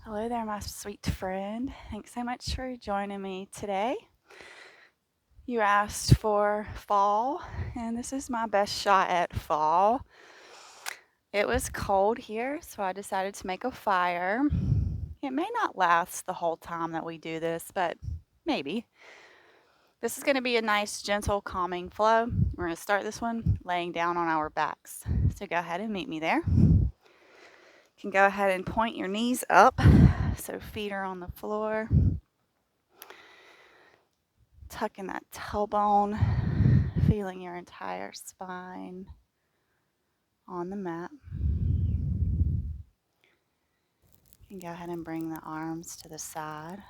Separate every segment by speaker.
Speaker 1: Hello there, my sweet friend. Thanks so much for joining me today. You asked for fall, and this is my best shot at fall. It was cold here, so I decided to make a fire. It may not last the whole time that we do this, but maybe. This is going to be a nice, gentle, calming flow. We're going to start this one laying down on our backs. So go ahead and meet me there. You can go ahead and point your knees up, so feet are on the floor. Tucking that tailbone, feeling your entire spine on the mat. You can go ahead and bring the arms to the side.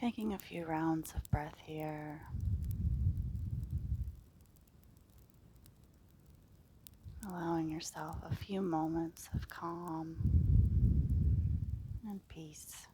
Speaker 1: Taking a few rounds of breath here. Allowing yourself a few moments of calm and peace.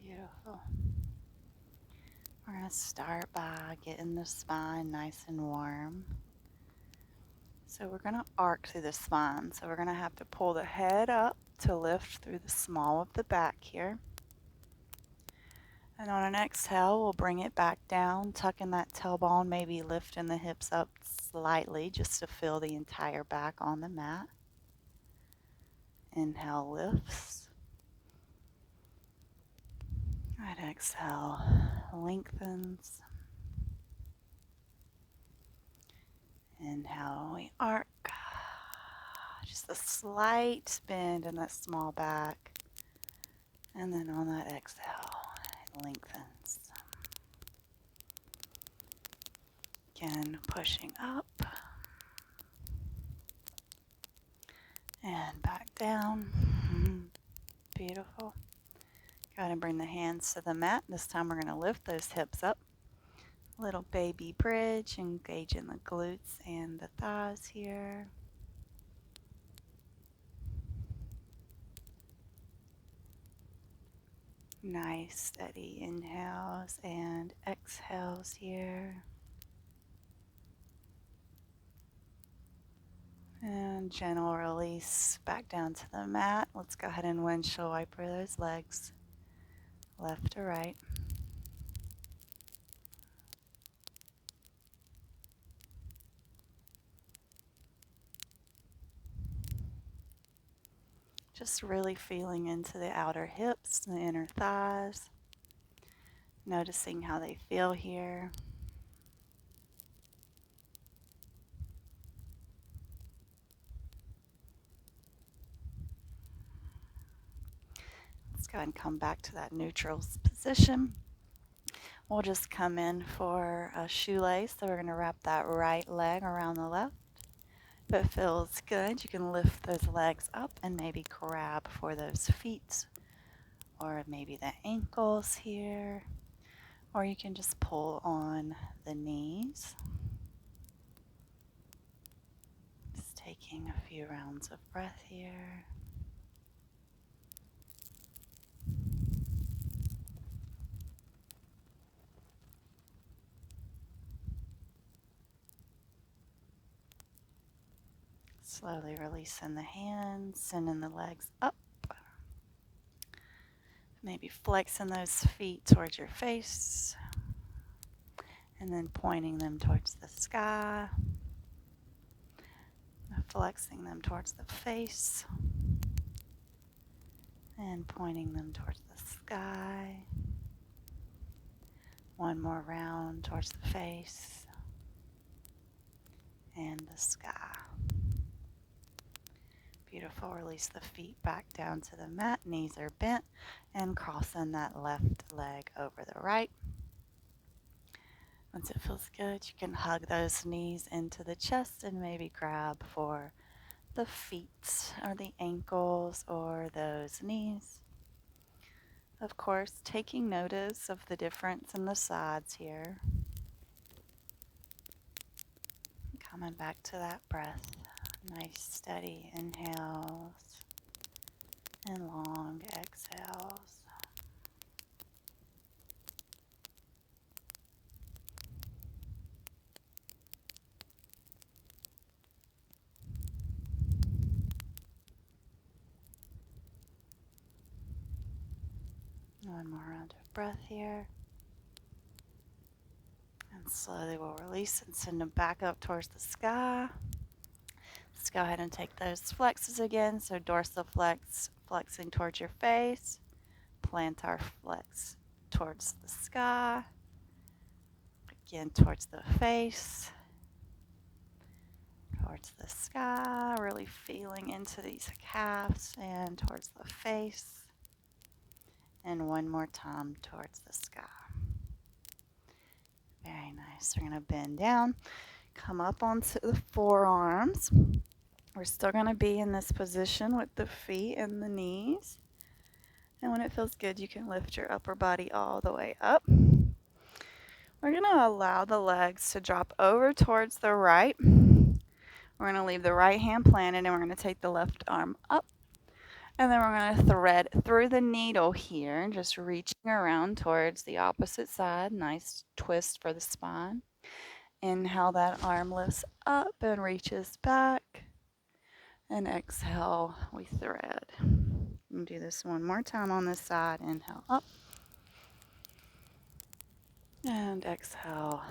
Speaker 1: Beautiful. We're going to start by getting the spine nice and warm. So we're going to arc through the spine. So we're going to have to pull the head up to lift through the small of the back here. And on an exhale, we'll bring it back down, tucking that tailbone, maybe lifting the hips up slightly just to feel the entire back on the mat. Inhale, lifts. And exhale, lengthens. Inhale, we arc. Just a slight bend in that small back. And then on that exhale, it lengthens. Again, pushing up. And back down. Beautiful. Go ahead and bring the hands to the mat. This time we're going to lift those hips up. Little baby bridge, engaging the glutes and the thighs here. Nice steady inhales and exhales here. And gentle release back down to the mat. Let's go ahead and windshield wiper those legs left to right. Just really feeling into the outer hips, the inner thighs. Noticing how they feel here. Let's go ahead and come back to that neutral position. We'll just come in for a shoelace. So we're going to wrap that right leg around the left. If it feels good, you can lift those legs up and maybe grab for those feet or maybe the ankles here. Or you can just pull on the knees. Just taking a few rounds of breath here. Slowly releasing the hands, sending the legs up. Maybe flexing those feet towards your face. And then pointing them towards the sky. Flexing them towards the face. And pointing them towards the sky. One more round towards the face and the sky. Beautiful. Release the feet back down to the mat. Knees are bent and crossing that left leg over the right. Once it feels good, you can hug those knees into the chest and maybe grab for the feet or the ankles or those knees. Of course, taking notice of the difference in the sides here. Coming back to that breath. Nice steady inhales and long exhales. One more round of breath here. And slowly we'll release and send them back up towards the sky. Let's go ahead and take those flexes again. So dorsal flex, flexing towards your face. Plantar flex towards the sky. Again, towards the face. Towards the sky. Really feeling into these calves and towards the face. And one more time towards the sky. Very nice. We're going to bend down. Come up onto the forearms. We're still going to be in this position with the feet and the knees. And when it feels good, you can lift your upper body all the way up. We're going to allow the legs to drop over towards the right. We're going to leave the right hand planted and we're going to take the left arm up. And then we're going to thread through the needle here, just reaching around towards the opposite side. Nice twist for the spine. Inhale, that arm lifts up and reaches back. And exhale, we thread. We'll do this one more time on this side. Inhale up. And exhale,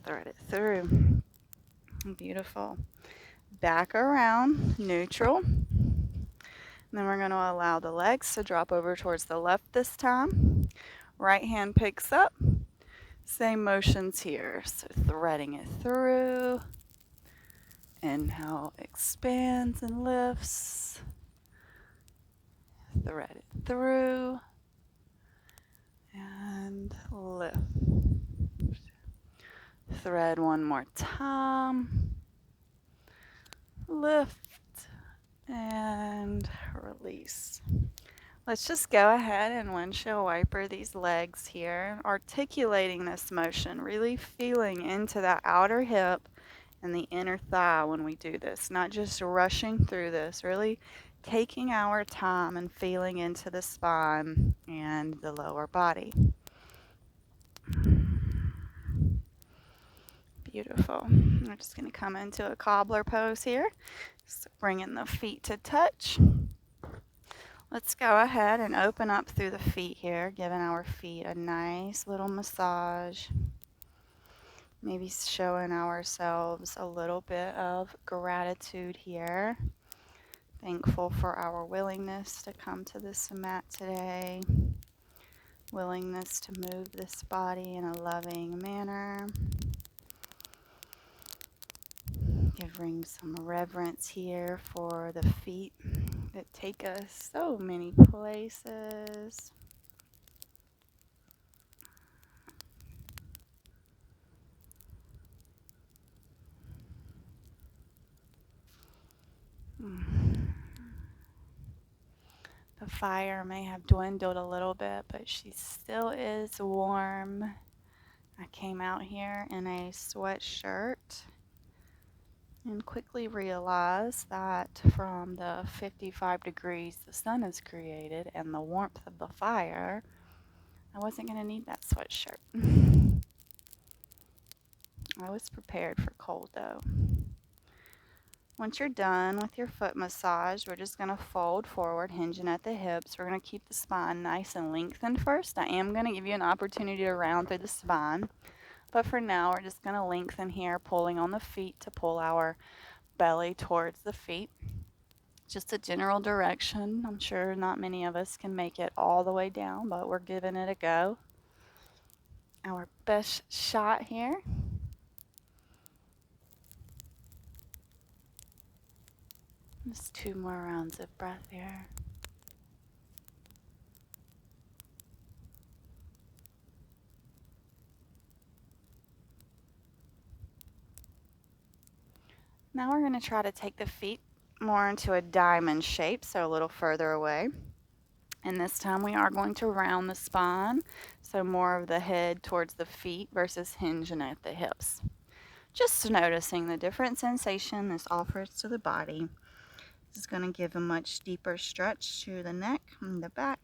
Speaker 1: thread it through. Beautiful. Back around, neutral. And then we're going to allow the legs to drop over towards the left this time. Right hand picks up. Same motions here. So threading it through. Inhale, expands and lifts. Thread it through. And lift. Thread one more time. Lift. And release. Let's just go ahead and windshield wiper these legs here, articulating this motion, really feeling into that outer hip and the inner thigh when we do this, not just rushing through this, really taking our time and feeling into the spine and the lower body. Beautiful. We're just going to come into a cobbler pose here. So bringing the feet to touch. Let's go ahead and open up through the feet here, giving our feet a nice little massage. Maybe showing ourselves a little bit of gratitude here. Thankful for our willingness to come to this mat today. Willingness to move this body in a loving manner. Giving some reverence here for the feet that take us so many places. The fire may have dwindled a little bit, but she still is warm. I came out here in a sweatshirt and quickly realized that from the 55 degrees the sun has created and the warmth of the fire, I wasn't going to need that sweatshirt. I was prepared for cold though. Once you're done with your foot massage, we're just going to fold forward, hinging at the hips. We're going to keep the spine nice and lengthened first. I am going to give you an opportunity to round through the spine. But for now, we're just going to lengthen here, pulling on the feet to pull our belly towards the feet. Just a general direction. I'm sure not many of us can make it all the way down, but we're giving it a go. Our best shot here. Just 2 more rounds of breath here. Now we're going to try to take the feet more into a diamond shape, so a little further away. And this time we are going to round the spine, so more of the head towards the feet versus hinging at the hips. Just noticing the different sensation this offers to the body. This is going to give a much deeper stretch to the neck and the back.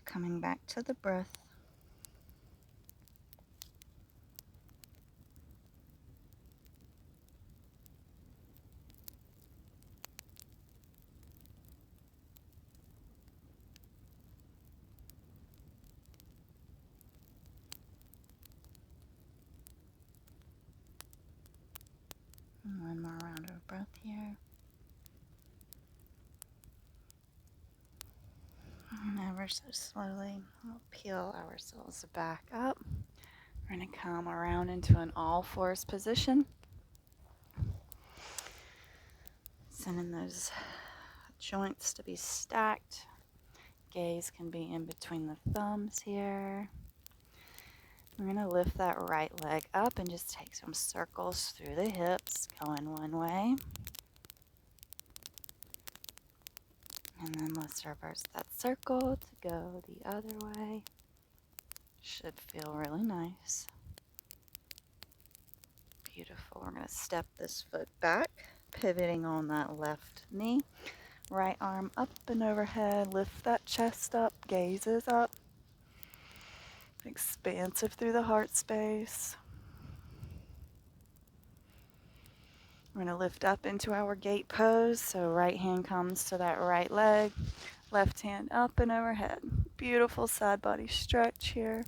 Speaker 1: Coming back to the breath. And one more round of breath here. And ever so slowly, we'll peel ourselves back up. We're going to come around into an all fours position. Sending those joints to be stacked. Gaze can be in between the thumbs here. We're going to lift that right leg up and just take some circles through the hips, going one way. And then let's reverse that circle to go the other way. Should feel really nice. Beautiful. We're going to step this foot back, pivoting on that left knee. Right arm up and overhead. Lift that chest up, gaze is up. Expansive through the heart space. We're going to lift up into our gate pose. So right hand comes to that right leg. Left hand up and overhead. Beautiful side body stretch here.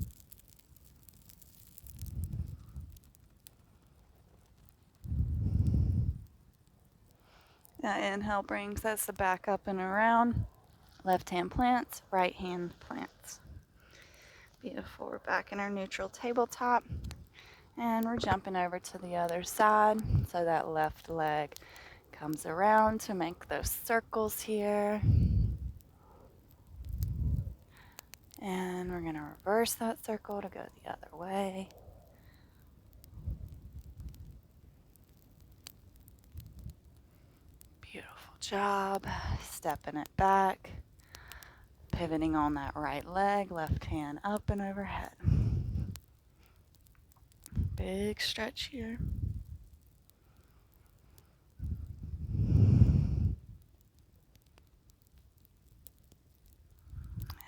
Speaker 1: Now inhale brings us the back up and around. Left hand plants, right hand plants. Beautiful. We're back in our neutral tabletop. And we're jumping over to the other side. So that left leg comes around to make those circles here. And we're going to reverse that circle to go the other way. Beautiful job. Stepping it back. Pivoting on that right leg, left hand up and overhead. Big stretch here.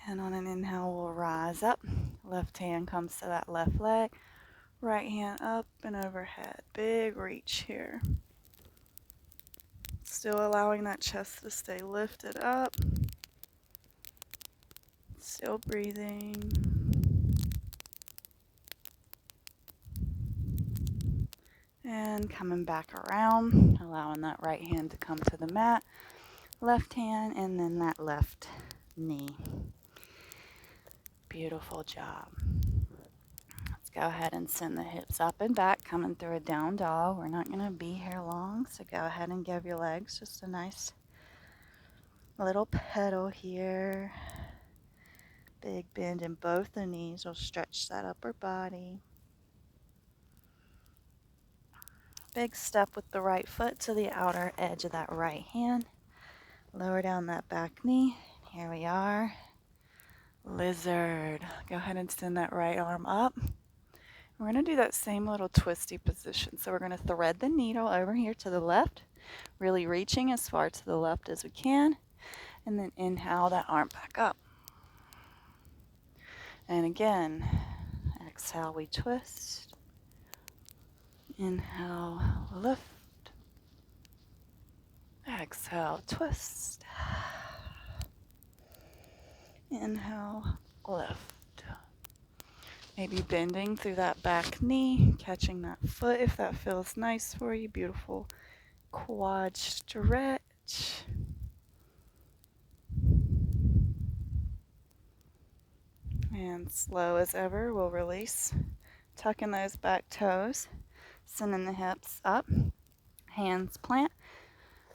Speaker 1: And on an inhale, we'll rise up. Left hand comes to that left leg. Right hand up and overhead. Big reach here. Still allowing that chest to stay lifted up. Still breathing. And coming back around, allowing that right hand to come to the mat. Left hand and then that left knee. Beautiful job. Let's go ahead and send the hips up and back, coming through a down dog. We're not going to be here long, so go ahead and give your legs just a nice little pedal here. Big bend in both the knees will stretch that upper body. Big step with the right foot to the outer edge of that right hand. Lower down that back knee. Here we are. Lizard. Go ahead and send that right arm up. We're going to do that same little twisty position. So we're going to thread the needle over here to the left, really reaching as far to the left as we can, and then inhale that arm back up. And again, exhale, we twist. Inhale, lift. Exhale, twist. Inhale, lift. Maybe bending through that back knee, catching that foot if that feels nice for you. Beautiful quad stretch. And slow as ever, we'll release. Tucking those back toes, sending the hips up, hands plant,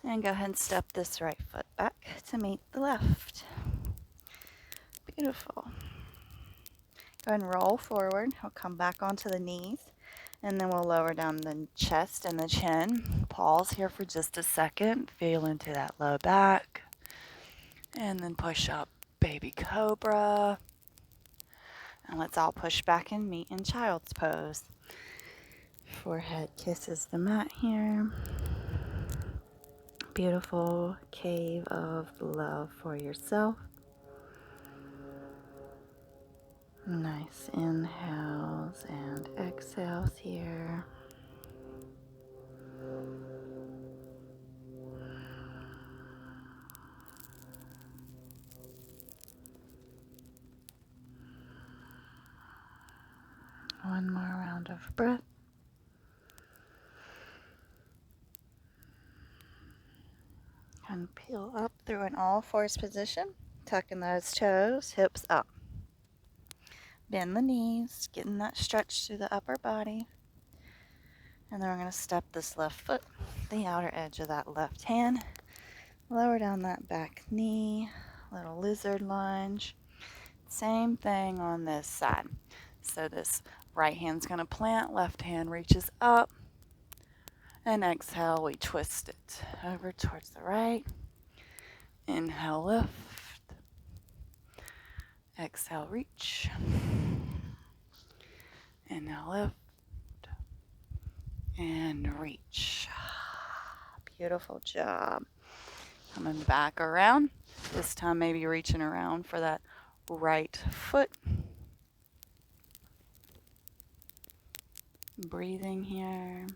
Speaker 1: and go ahead and step this right foot back to meet the left. Beautiful. Go ahead and roll forward. We'll come back onto the knees, and then we'll lower down the chest and the chin. Pause here for just a second. Feel into that low back. And then push up, baby cobra. And let's all push back and meet in child's pose. Forehead kisses the mat here. Beautiful cave of love for yourself. Nice inhales and exhales here. One more round of breath. And peel up through an all fours position. Tucking those toes, hips up. Bend the knees, getting that stretch through the upper body. And then we're going to step this left foot, the outer edge of that left hand. Lower down that back knee, little lizard lunge. Same thing on this side. So this right hand's going to plant, left hand reaches up. And exhale, we twist it over towards the right. Inhale, lift. Exhale, reach. Inhale, lift. And reach. Beautiful job. Coming back around. This time maybe reaching around for that right foot. Breathing here.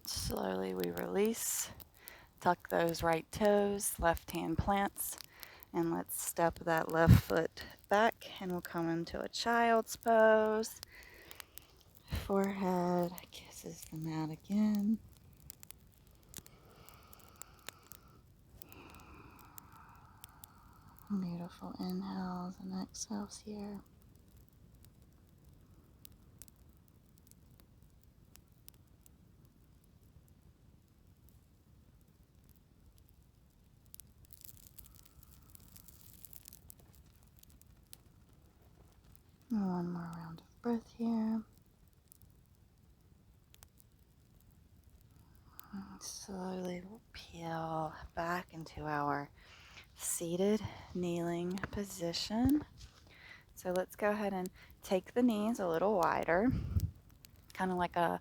Speaker 1: Slowly we release. Tuck those right toes, left hand plants, and let's step that left foot back and we'll come into a child's pose. Forehead kisses the mat again. Beautiful inhales and exhales here. One more round of breath here. And slowly we'll peel back into our seated kneeling position. So let's go ahead and take the knees a little wider, kind of like a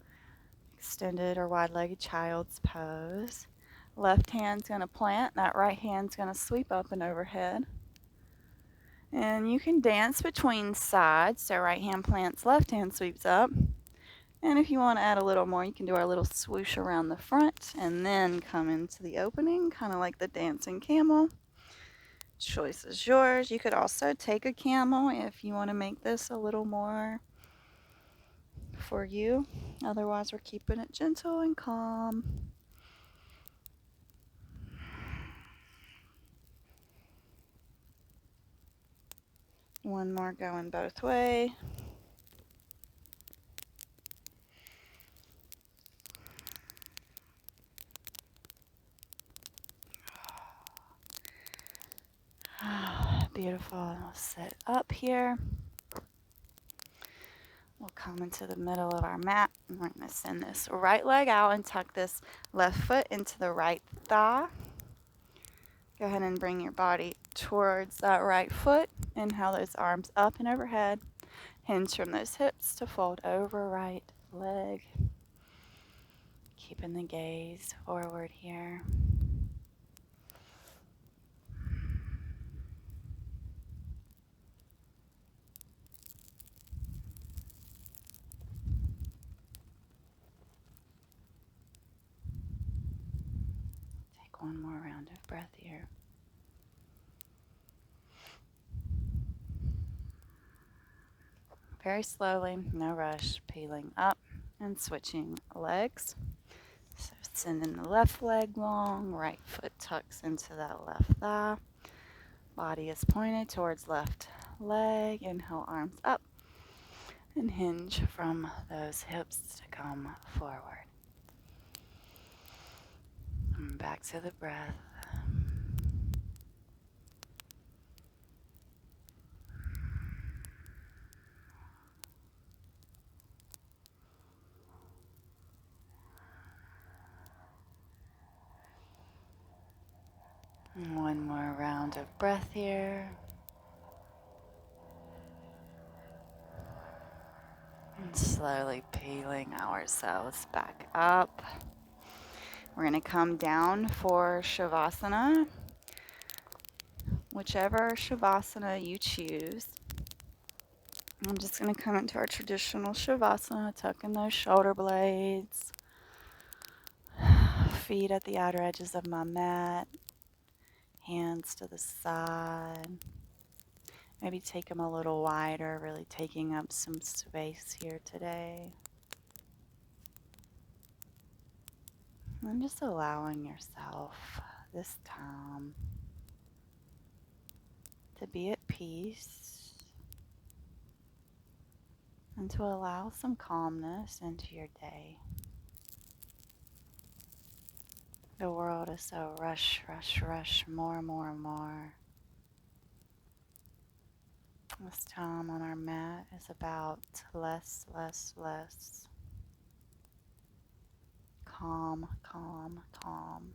Speaker 1: extended or wide-legged child's pose. Left hand's going to plant, that right hand's going to sweep up and overhead. And you can dance between sides, so right hand plants, left hand sweeps up. And if you want to add a little more, you can do our little swoosh around the front and then come into the opening, kind of like the dancing camel. Choice is yours. You could also take a camel if you want to make this a little more for you. Otherwise, we're keeping it gentle and calm. One more going both way. Beautiful. We'll sit up here. We'll come into the middle of our mat. And we're going to send this right leg out and tuck this left foot into the right thigh. Go ahead and bring your body towards that right foot. Inhale those arms up and overhead. Hinge from those hips to fold over right leg. Keeping the gaze forward here. Take one more round of breath here. Very slowly, no rush, peeling up and switching legs. So sending the left leg long, right foot tucks into that left thigh. Body is pointed towards left leg. Inhale, arms up. And hinge from those hips to come forward. And back to the breath. One more round of breath here. And slowly peeling ourselves back up. We're going to come down for Shavasana, whichever Shavasana you choose. I'm just going to come into our traditional Shavasana, tucking those shoulder blades, feet at the outer edges of my mat, hands to the side. Maybe take them a little wider, really taking up some space here today. And just allowing yourself this time to be at peace and to allow some calmness into your day. The world is so rush, rush, rush, more, more, more. This time on our mat is about less, less, less. Calm, calm, calm.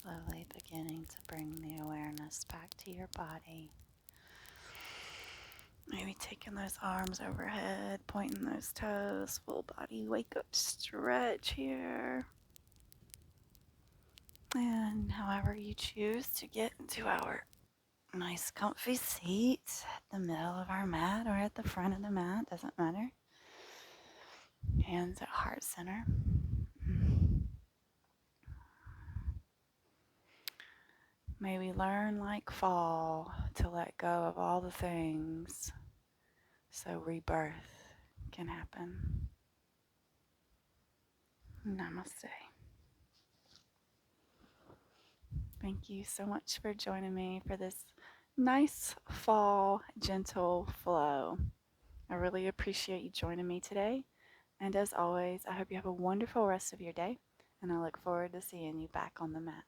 Speaker 1: Slowly beginning to bring the awareness back to your body. Maybe taking those arms overhead, pointing those toes, full body wake up stretch here. And however you choose to get into our nice comfy seat at the middle of our mat or at the front of the mat, doesn't matter. Hands at heart center. May we learn like fall to let go of all the things so rebirth can happen. Namaste. Thank you so much for joining me for this nice fall gentle flow. I really appreciate you joining me today. And as always, I hope you have a wonderful rest of your day, and I look forward to seeing you back on the mat.